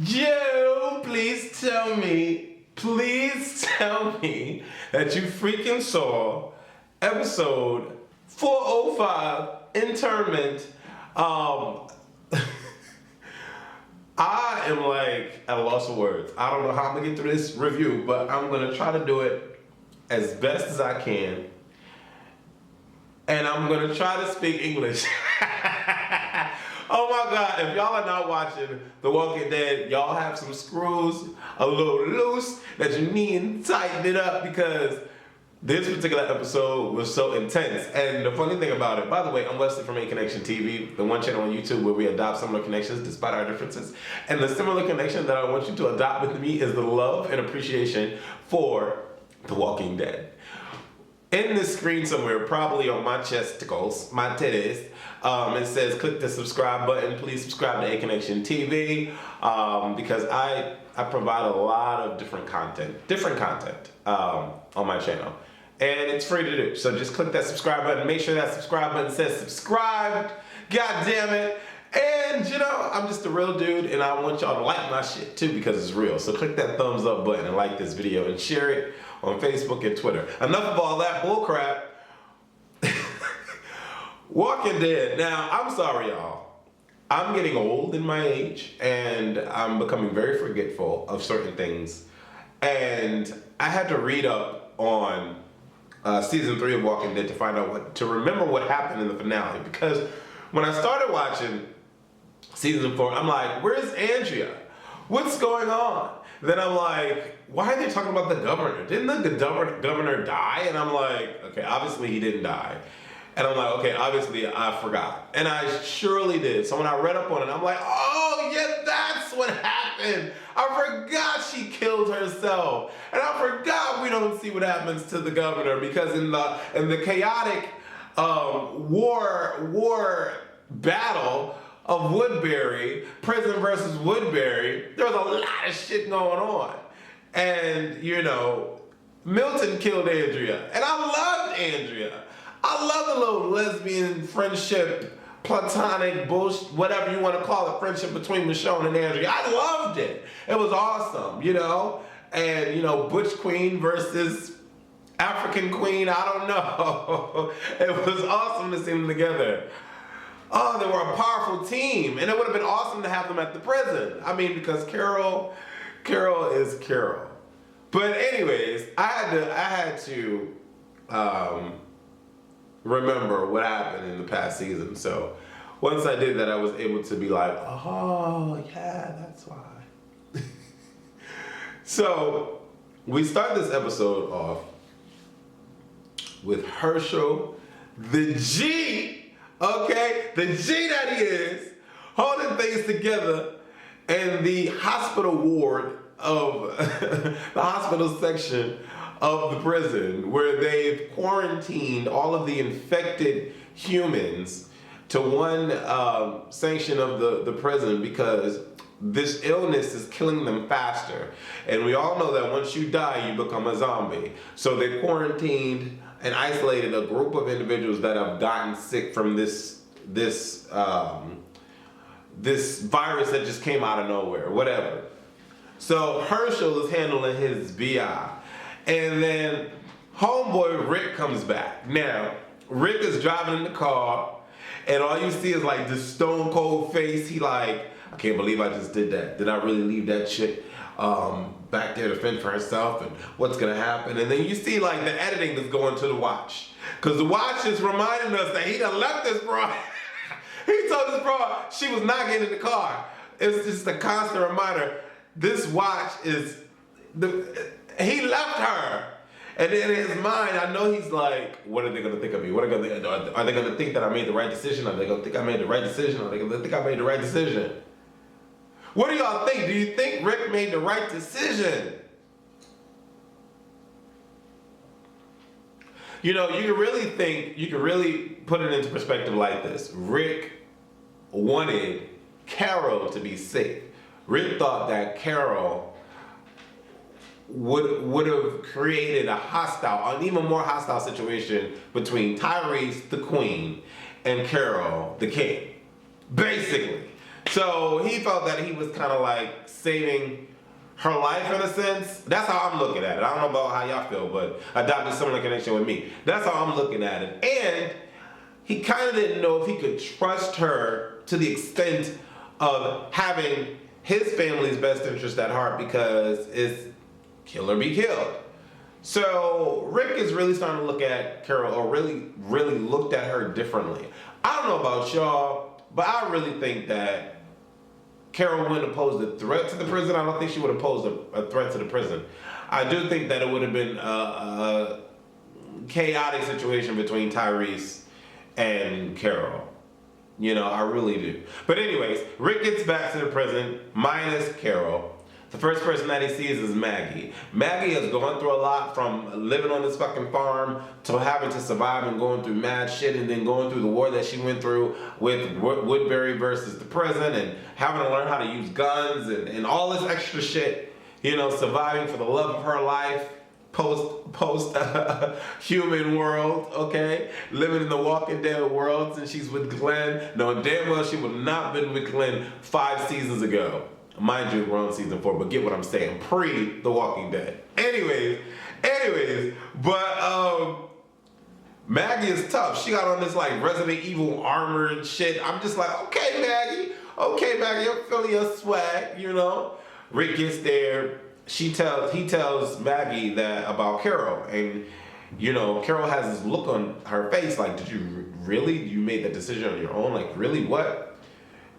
Joe, please tell me that you freaking saw episode 405, Internment. I am like at a loss of words. I don't know how I'm gonna get through this review, but I'm gonna try to do it as best as I can. And I'm gonna try to speak English. Oh my God, if y'all are not watching The Walking Dead, y'all have some screws a little loose that you need to tighten it up because this particular episode was so intense. And the funny thing about it, by the way, I'm Wesley from Aconnectiontv, the one channel on YouTube where we adopt similar connections despite our differences. And the similar connection that I want you to adopt with me is the love and appreciation for The Walking Dead. In this screen somewhere, probably on my chesticles, my titties, it says click the subscribe button. Please subscribe to Aconnectiontv because I provide a lot of different content on my channel. And it's free to do. So just click that subscribe button. Make sure that subscribe button says subscribed. God damn it. And you know, I'm just a real dude and I want y'all to like my shit too because it's real. So click that thumbs up button and like this video and share it on Facebook and Twitter. Enough of all that bullcrap. Walking Dead. Now, I'm sorry y'all. I'm getting old in my age and I'm becoming very forgetful of certain things. And I had to read up on season 3 of Walking Dead to remember what happened in the finale. Because when I started watching season 4, I'm like, where's Andrea? What's going on? Then I'm like, why are they talking about the governor? Didn't the governor die? And I'm like, okay, obviously he didn't die. And I'm like, okay, obviously I forgot. And I surely did. So when I read up on it, I'm like, oh yeah, that's what happened. I forgot she killed herself. And I forgot we don't see what happens to the governor because in the chaotic war battle of Woodbury, prison versus Woodbury, there was a lot of shit going on. And you know, Milton killed Andrea. And I loved Andrea. I love the little lesbian friendship, platonic bullshit, whatever you want to call it, friendship between Michonne and Andrea. I loved it. It was awesome, you know? And, you know, Butch Queen versus African Queen, I don't know. It was awesome to see them together. Oh, they were a powerful team. And it would have been awesome to have them at the prison. I mean, because Carol is Carol. But anyways, I had to remember what happened in the past season. So once I did that, I was able to be like, oh yeah, that's why. So we start this episode off with Herschel, the G, okay, the G that he is, holding things together in the hospital ward of the hospital section of the prison where they've quarantined all of the infected humans to one section of the prison because this illness is killing them faster. And we all know that once you die, you become a zombie. So they quarantined and isolated a group of individuals that have gotten sick from this virus that just came out of nowhere, whatever. So Herschel is handling his BI. And then homeboy Rick comes back. Now, Rick is driving in the car and all you see is like this stone cold face. He like, I can't believe I just did that. Did I really leave that chick back there to fend for herself and what's gonna happen? And then you see like the editing is going to the watch. Cause the watch is reminding us that he done left this broad. He told this broad she was not getting in the car. It's just a constant reminder. This watch is, he left her. And in his mind, I know he's like, what are they gonna think of me? What are they gonna think? Are they gonna think that I made the right decision? Are they gonna think I made the right decision? Are they gonna think I made the right decision? What do y'all think? Do you think Rick made the right decision? You know, you can really put it into perspective like this. Rick wanted Carol to be safe. Rick thought that Carol would have created an even more hostile situation between Tyrese, the queen, and Carol, the king. Basically. So he felt that he was kind of like saving her life in a sense. That's how I'm looking at it. I don't know about how y'all feel, but adopted a similar connection with me. That's how I'm looking at it. And he kind of didn't know if he could trust her to the extent of having his family's best interest at heart, because it's kill or be killed. So Rick is really starting to look at Carol, or really looked at her differently. I don't know about y'all, but I really think that Carol wouldn't have posed a threat to the prison. I don't think she would have posed a threat to the prison. I do think that it would have been a chaotic situation between Tyrese and Carol. You know, I really do. But anyways, Rick gets back to the prison, minus Carol. The first person that he sees is Maggie. Maggie has gone through a lot, from living on this fucking farm to having to survive and going through mad shit, and then going through the war that she went through with Woodbury versus the prison, and having to learn how to use guns and all this extra shit. You know, surviving for the love of her life, post human world, okay? Living in the Walking Dead world since she's with Glenn, knowing damn well she would not have been with Glenn 5 seasons ago. Mind you, we're on season 4, but get what I'm saying. Pre The Walking Dead. Anyways, but Maggie is tough. She got on this like Resident Evil armor and shit. I'm just like, okay, Maggie, I'm feeling your swag, you know. Rick gets there. He tells Maggie that about Carol, and you know, Carol has this look on her face like, did you really? You made that decision on your own? Like, really? What?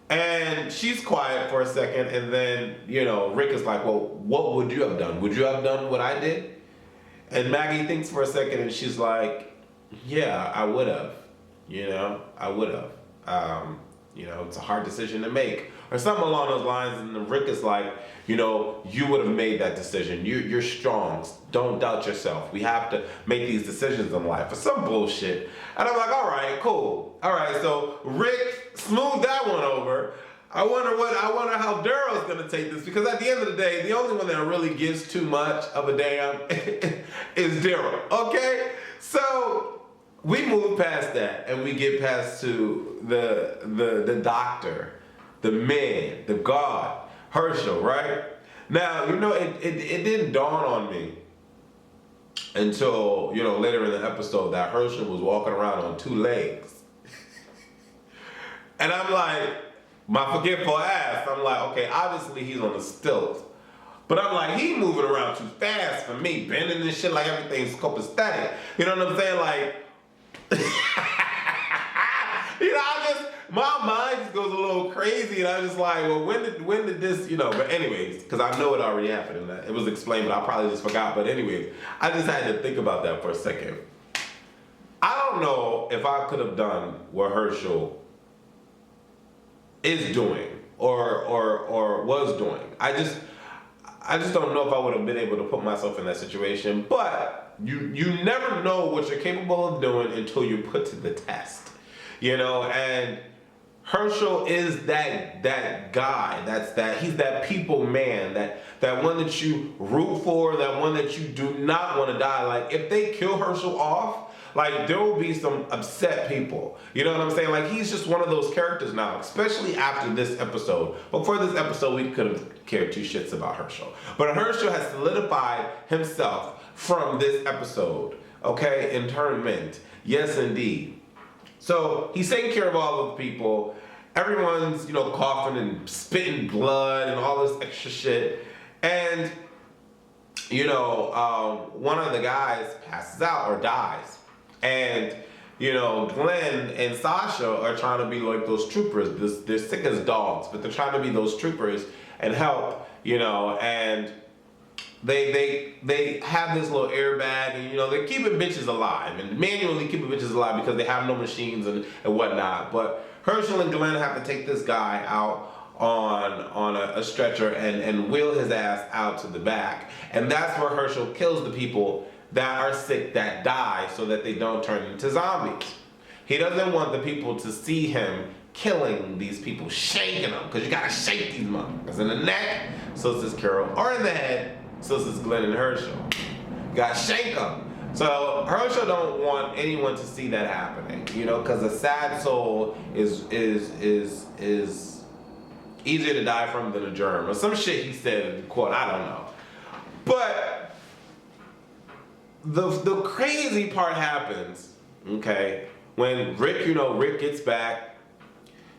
And she's quiet for a second, and then, you know, Rick is like, well, what would you have done? Would you have done what I did? And Maggie thinks for a second, and she's like, yeah, I would have. You know, I would have. You know, it's a hard decision to make. Or something along those lines. And then Rick is like, you know, you would have made that decision. You're strong. Don't doubt yourself. We have to make these decisions in life. Or some bullshit. And I'm like, all right, cool. All right, so Rick smoothed that one over. I wonder how Daryl's gonna take this, because at the end of the day, the only one that really gives too much of a damn is Daryl. Okay? So we move past that and we get past to the doctor, the man, the God, Herschel, right? Now, you know, it didn't dawn on me until, you know, later in the episode that Herschel was walking around on 2 legs. And I'm like, my forgetful ass, I'm like, okay, obviously he's on the stilts. But I'm like, he moving around too fast for me, bending this shit like everything's copacetic. You know what I'm saying? Like, you know, my mind just goes a little crazy, and I'm just like, well, when did this, you know? But anyways, because I know it already happened, and it was explained, but I probably just forgot. But anyways, I just had to think about that for a second. I don't know if I could have done what Herschel is doing or was doing. I just don't know if I would have been able to put myself in that situation. But you never know what you're capable of doing until you're put to the test, you know. And Herschel is that guy. He's that people man, that one that you root for, that one that you do not want to die. Like, if they kill Herschel off, like, there will be some upset people. You know what I'm saying? Like, he's just one of those characters now, especially after this episode. Before this episode, we could have cared 2 shits about Herschel. But Herschel has solidified himself from this episode. Okay? Internment. Yes, indeed. So, he's taking care of all of the people. Everyone's, you know, coughing and spitting blood and all this extra shit. And, you know, one of the guys passes out or dies. And, you know, Glenn and Sasha are trying to be like those troopers. They're sick as dogs, but they're trying to be those troopers and help, you know, and they have this little airbag, and, you know, they're keeping bitches alive and manually keeping bitches alive because they have no machines and whatnot. But Herschel and Glenn have to take this guy out on a stretcher and wheel his ass out to the back. And that's where Herschel kills the people that are sick, that die, so that they don't turn into zombies. He doesn't want the people to see him killing these people, shaking them, because you gotta shake these motherfuckers in the neck, so says Carol, or in the head, so says Glenn and Herschel. You gotta shake them. So Herschel don't want anyone to see that happening, you know, because a sad soul is easier to die from than a germ, or some shit he said, quote, I don't know. But the crazy part happens, okay, when Rick gets back.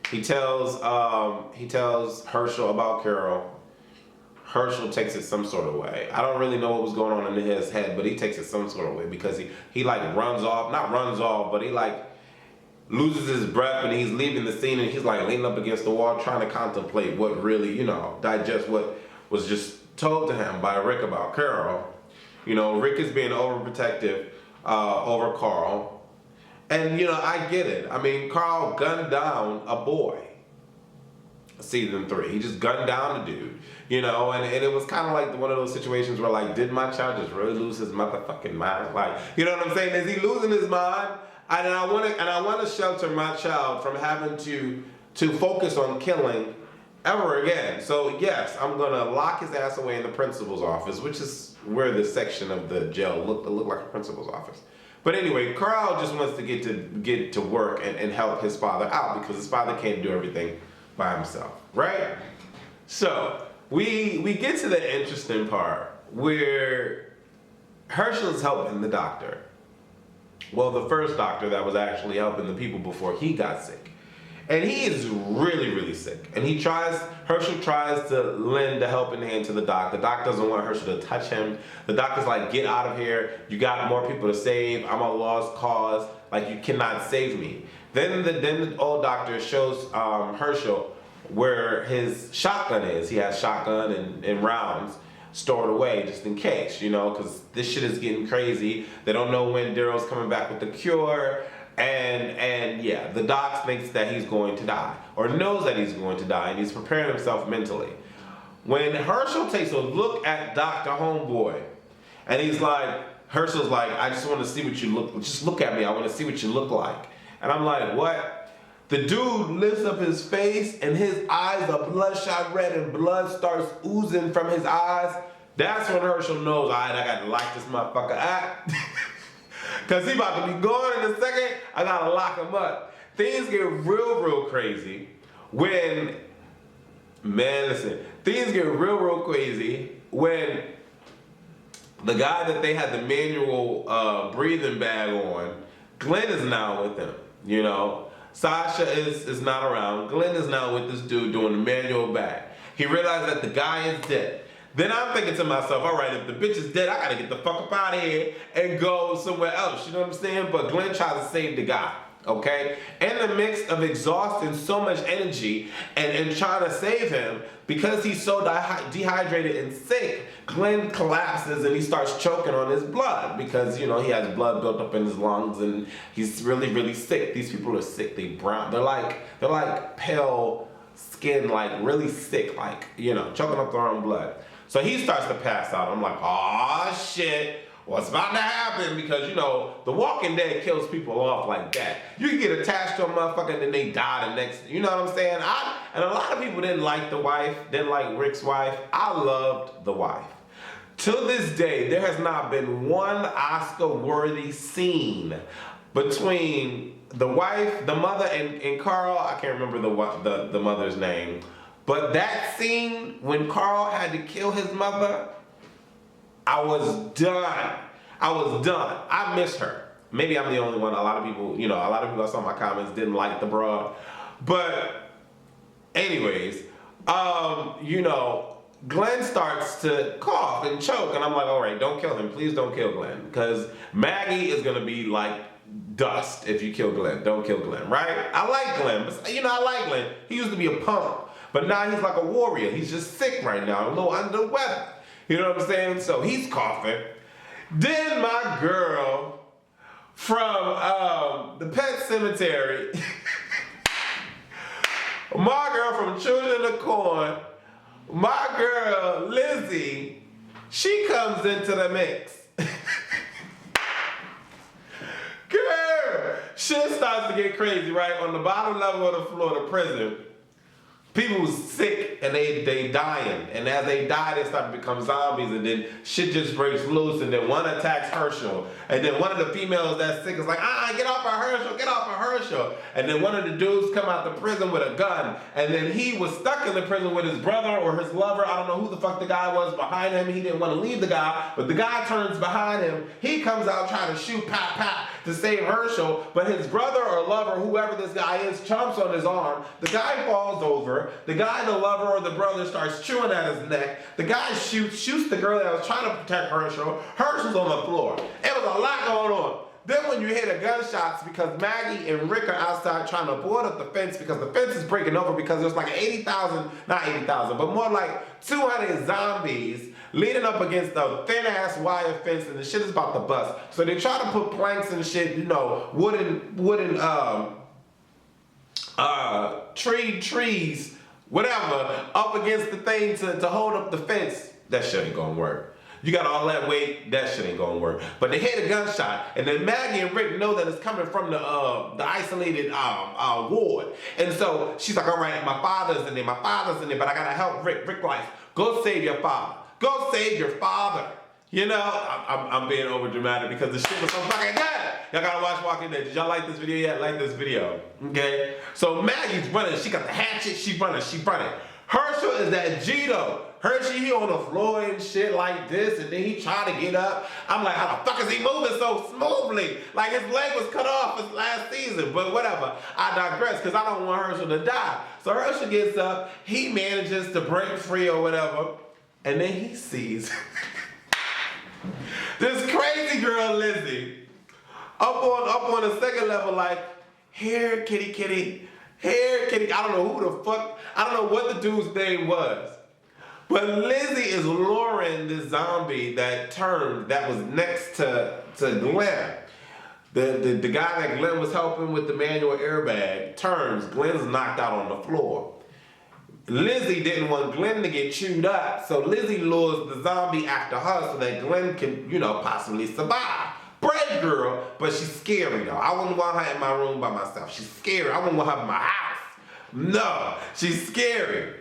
He tells Herschel about Carol. Herschel takes it some sort of way. I don't really know what was going on in his head, but he takes it some sort of way because he like not runs off, but he like loses his breath and he's leaving the scene and he's like leaning up against the wall trying to contemplate what really, digest what was just told to him by Rick about Carol. Rick is being overprotective over Carl. And, I get it. I mean, Carl gunned down a boy. Season 3. He just gunned down a dude. And it was kind of like one of those situations where, like, did my child just really lose his motherfucking mind? Like, you know what I'm saying? Is he losing his mind? And I want to shelter my child from having to focus on killing ever again. So, yes, I'm going to lock his ass away in the principal's office, which is where this section of the jail looked like a principal's office. But anyway, Carl just wants to get to work and help his father out because his father can't do everything by himself, right? So we get to the interesting part where Herschel is helping the doctor. Well, the first doctor that was actually helping the people before he got sick. And he is really, really sick. And Herschel tries to lend a helping hand to the doc. The doc doesn't want Herschel to touch him. The doctor's like, get out of here. You got more people to save. I'm a lost cause. Like, you cannot save me. Then the old doctor shows Herschel where his shotgun is. He has shotgun and rounds stored away just in case, because this shit is getting crazy. They don't know when Daryl's coming back with the cure. And yeah, the doc thinks that he's going to die, or knows that he's going to die, and he's preparing himself mentally. When Herschel takes a look at Dr. Homeboy, and Herschel's like, I just want to see what you just look at me, I want to see what you look like. And I'm like, what? The dude lifts up his face, and his eyes are bloodshot red, and blood starts oozing from his eyes. That's when Herschel knows, all right, I got to lock this motherfucker out. Because he about to be gone in a second, I gotta lock him up. Things get real crazy when, things get real crazy when the guy that they had the manual breathing bag on, Glenn is now with him, Sasha is not around. Glenn is now with this dude doing the manual bag. He realized that the guy is dead. Then I'm thinking to myself, all right, if the bitch is dead, I gotta get the fuck up out of here and go somewhere else. You know what I'm saying? But Glenn tries to save the guy, okay? In the mix of exhausting so much energy and trying to save him, because he's so dehydrated and sick, Glenn collapses and he starts choking on his blood because, he has blood built up in his lungs and he's really sick. These people are sick. They're like pale skin, like really sick, choking up their own blood. So he starts to pass out. I'm like, oh shit, what's about to happen? Because, The Walking Dead kills people off like that. You can get attached to a motherfucker and then they die the next, you know what I'm saying? And a lot of people didn't like the wife, didn't like Rick's wife. I loved the wife. To this day, there has not been one Oscar-worthy scene between the wife, the mother, and Carl. I can't remember the mother's name. But that scene when Carl had to kill his mother, I was done. I miss her. Maybe I'm the only one. A lot of people I saw in my comments didn't like the broad. But anyways, Glenn starts to cough and choke. And I'm like, all right, don't kill him. Please don't kill Glenn. Because Maggie is going to be like dust if you kill Glenn. Don't kill Glenn, right? I like Glenn. But, I like Glenn. He used to be a punk. But now he's like a warrior. He's just sick right now, a little under the weather. You know what I'm saying? So he's coughing. Then my girl from the Pet Cemetery, my girl from Children of the Corn, my girl Lizzie, she comes into the mix. Girl, shit starts to get crazy, right? On the bottom level of the floor of the prison, people was sick and they dying, and as they die, they start to become zombies, and then shit just breaks loose, and then one attacks Herschel, and then one of the females that's sick is like, get off of Herschel, get off of Herschel, and then one of the dudes come out the prison with a gun, and then he was stuck in the prison with his brother or his lover, I don't know who the fuck the guy was behind him, he didn't want to leave the guy, but the guy turns behind him, he comes out trying to shoot pop pop to save Herschel, but his brother or lover, whoever this guy is, chomps on his arm, the guy falls over, the guy, the lover, or the brother starts chewing at his neck. The guy shoots the girl that was trying to protect Herschel. Herschel's on the floor. It was a lot going on. Then when you hear the gunshots, because Maggie and Rick are outside trying to board up the fence because the fence is breaking over because there's like 80,000, not 80,000, but more like 200 zombies leaning up against a thin-ass wire fence, and the shit is about to bust. So they try to put planks and shit, you know, wooden trees, whatever, up against the thing to hold up the fence. That shit ain't gonna work. You got all that weight, that shit ain't gonna work. But they hear the gunshot, and then Maggie and Rick know that it's coming from the isolated ward. And so she's like, all right, my father's in there, but I gotta help Rick. Rick like, go save your father. Go save your father. You know, I'm being over dramatic because the shit was so fucking good. Y'all gotta watch Walking Dead. Did y'all like this video yet? Like this video, okay? So Maggie's running. She got the hatchet. She running. Herschel is that Gito. Herschel, he on the floor and shit like this, and then he trying to get up. I'm like, how the fuck is he moving so smoothly? Like his leg was cut off his last season, but whatever. I digress because I don't want Herschel to die. So Herschel gets up. He manages to break free or whatever, and then he sees this crazy girl, Lizzie, up on the second level, like, here, kitty, kitty, here, kitty. I don't know who the fuck, I don't know what the dude's name was. But Lizzie is luring the zombie that was next to Glenn. The guy that Glenn was helping with the manual airbag turns. Glenn's knocked out on the floor. Lizzie didn't want Glenn to get chewed up, so Lizzie lures the zombie after her so that Glenn can, you know, possibly survive. Brave girl, but she's scary though. I wouldn't want her in my room by myself. She's scary. I wouldn't want her in my house. No, she's scary.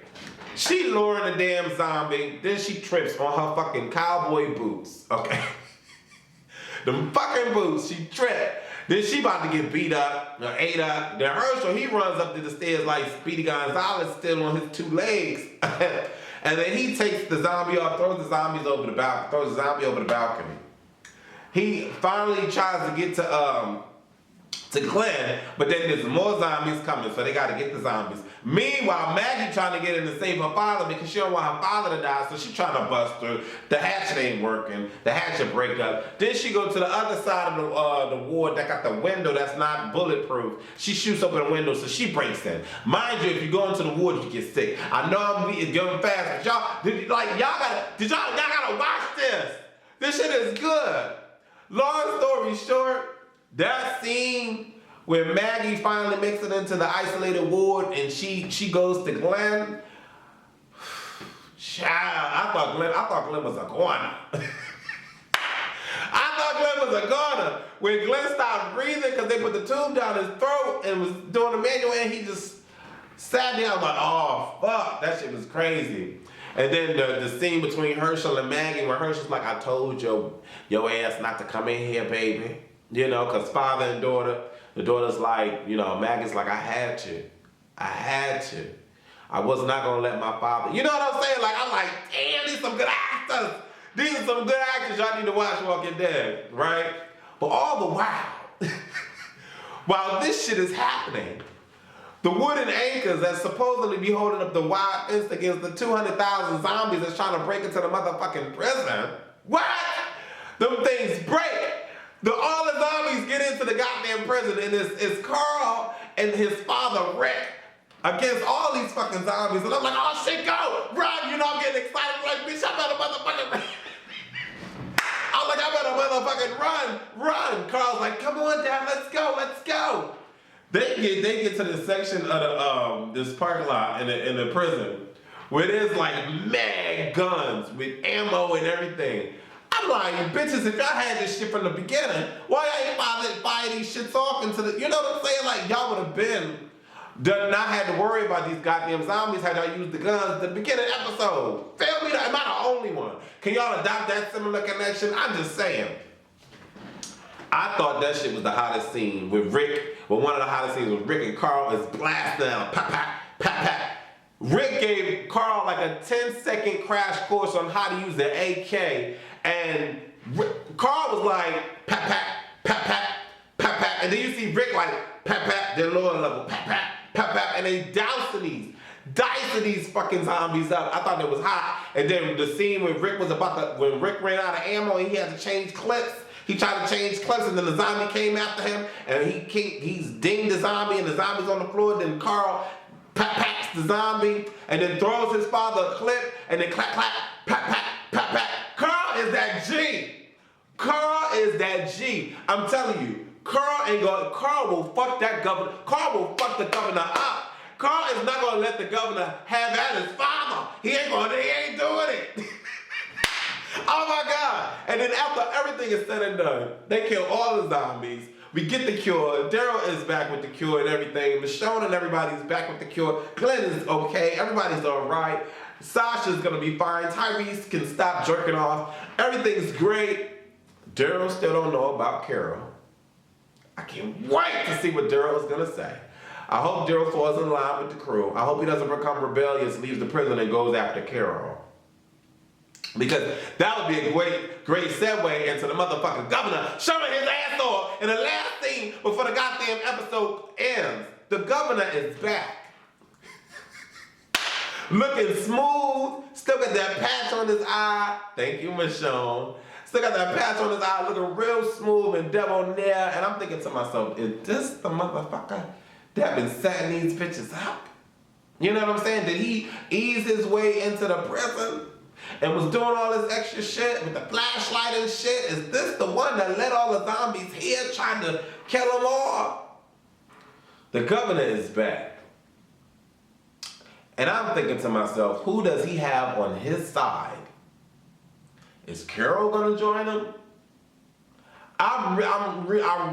She luring the damn zombie, then she trips on her fucking cowboy boots, okay? Them fucking boots, she tripped. Then she about to get beat up, or ate up. Then Herschel, he runs up to the stairs like Speedy Gonzalez still on his 2 legs. And then he takes the zombie off, throws the zombie over the balcony. He finally tries to get to Glenn, but then there's more zombies coming, so they gotta get the zombies. Meanwhile, Maggie trying to get in to save her father because she don't want her father to die, so she's trying to bust through. The hatchet ain't working. The hatchet break up. Then she go to the other side of the ward that got the window that's not bulletproof. She shoots open the window, so she breaks in. Mind you, if you go into the ward, you get sick. I know I'm going fast, but y'all gotta watch this. This shit is good. Long story short, that scene where Maggie finally makes it into the isolated ward and she goes to Glenn. Child, I thought Glenn was a goner. I thought Glenn was a goner. When Glenn stopped breathing because they put the tube down his throat and was doing the manual and he just sat down like, oh fuck, that shit was crazy. And then the scene between Herschel and Maggie where Herschel's like, I told your ass not to come in here, baby. You know, because father and daughter, the daughter's like, you know, Maggie's like, I had to. I was not going to let my father, you know what I'm saying? Like, I'm like, damn, these some good actors. These are some good actors y'all need to watch Walking Dead, right? But all the while, while this shit is happening, the wooden anchors that supposedly be holding up the wire fence against the 200,000 zombies that's trying to break into the motherfucking prison, what? Them things break. All the zombies get into the goddamn prison, and it's Carl and his father Rick against all these fucking zombies. And I'm like, oh shit, go! Run! You know, I'm getting excited. I'm like, bitch, I better motherfucking run. I'm like, I better motherfucking run! Carl's like, come on, Dad, let's go! They get to this section of this parking lot in the prison where there's like mad guns with ammo and everything. I'm like, bitches, if y'all had this shit from the beginning, why y'all ain't fire these shits off into the, you know what I'm saying? Like, y'all would have been Does not have to worry about these goddamn zombies, how y'all use the guns at the beginning episode. Feel me? Am I the only one? Can y'all adopt that similar connection? I'm just saying. I thought that shit was the hottest scene with Rick. Well, one of the hottest scenes was Rick and Carl is blasting out. Pop, pop, pop, pop. Rick gave Carl like a 10-second crash course on how to use the AK. And Carl was like, pop, pop, pop, pop, pop, pop. And then you see Rick like, pop, pop, their lower level, pop, pop. Pop, pop, and they dicing these fucking zombies up. I thought it was hot. And then the scene when Rick when Rick ran out of ammo and he had to change clips. He tried to change clips and then the zombie came after him and he's dinged the zombie and the zombie's on the floor. Then Carl packs the zombie and then throws his father a clip and then clap, clap, pop, pop, pop, pop. Carl is that G. Carl is that G. I'm telling you. Carl will fuck that governor. Carl will fuck the governor up. Carl is not gonna let the governor have at his father. He ain't doing it. Oh my God. And then after everything is said and done, they kill all the zombies. We get the cure. Daryl is back with the cure and everything. Michonne and everybody's back with the cure. Glenn is okay. Everybody's all right. Sasha's gonna be fine. Tyrese can stop jerking off. Everything's great. Daryl still don't know about Carol. I can't wait to see what Daryl is going to say. I hope Daryl falls in line with the crew. I hope he doesn't become rebellious, leaves the prison, and goes after Carol. Because that would be a great segue into the motherfucking governor showing his ass off in the last scene before the goddamn episode ends. The governor is back. Looking smooth. Still got that patch on his eye. Thank you, Michonne. Still got that patch on his eye, looking real smooth and debonair. And I'm thinking to myself, is this the motherfucker that been setting these bitches up? You know what I'm saying? Did he ease his way into the prison and was doing all this extra shit with the flashlight and shit? Is this the one that let all the zombies here trying to kill them all? The governor is back. And I'm thinking to myself, who does he have on his side? Is Carol gonna join him? I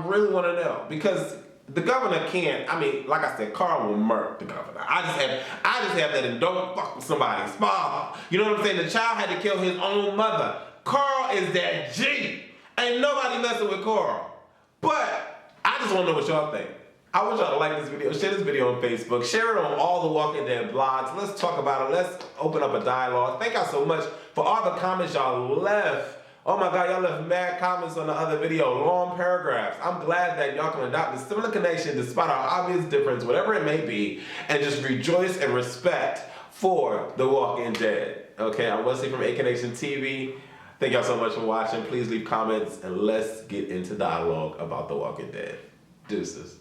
really want to know because the governor can't. I mean, like I said, Carl will murk the governor. I just have that and don't fuck with somebody's father. You know what I'm saying? The child had to kill his own mother. Carl is that G. Ain't nobody messing with Carl. But I just want to know what y'all think. I want y'all to like this video, share this video on Facebook, share it on all the Walking Dead blogs. Let's talk about it. Let's open up a dialogue. Thank y'all so much for all the comments y'all left. Oh my God, y'all left mad comments on the other video, long paragraphs. I'm glad that y'all can adopt a similar connection despite our obvious difference, whatever it may be, and just rejoice and respect for The Walking Dead. Okay, I'm Wesley from Aconnectiontv. Thank y'all so much for watching. Please leave comments and let's get into dialogue about The Walking Dead. Deuces.